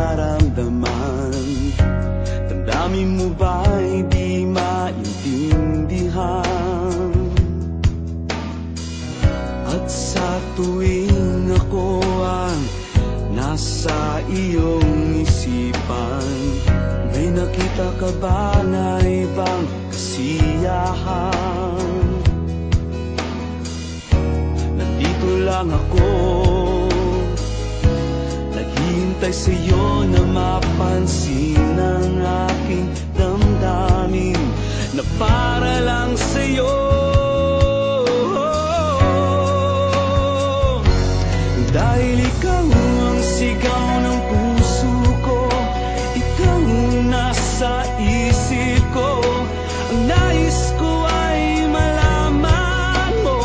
nararamdaman? Damdamin mo ba'y di maintindihan? At sa tuwing ako ang nasa iyong isipan, may nakita ka ba na ibang kasiyahan? Nandito lang ako, naghihintay sa'yo na mapansin ang aking damdamin na para lang sa'yo. Dahil ikaw ang sigaw ng puso ko, ikaw nasa isip ko. Ang nais ko ay malaman mo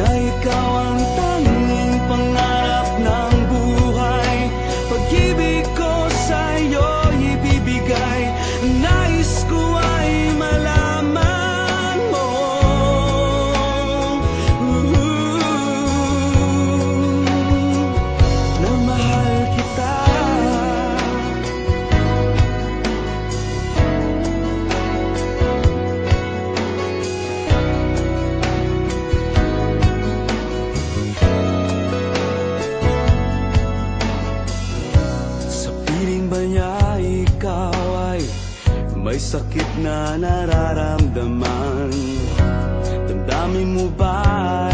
na ikaw ang tanging pangarap ng buhay. Pag-ibig ko sa'yo ibibigay. Ang nais ko ay malaman mo na mahal kita. Ba niya ikaw ay may sakit na nararamdaman? Damdamin mo ba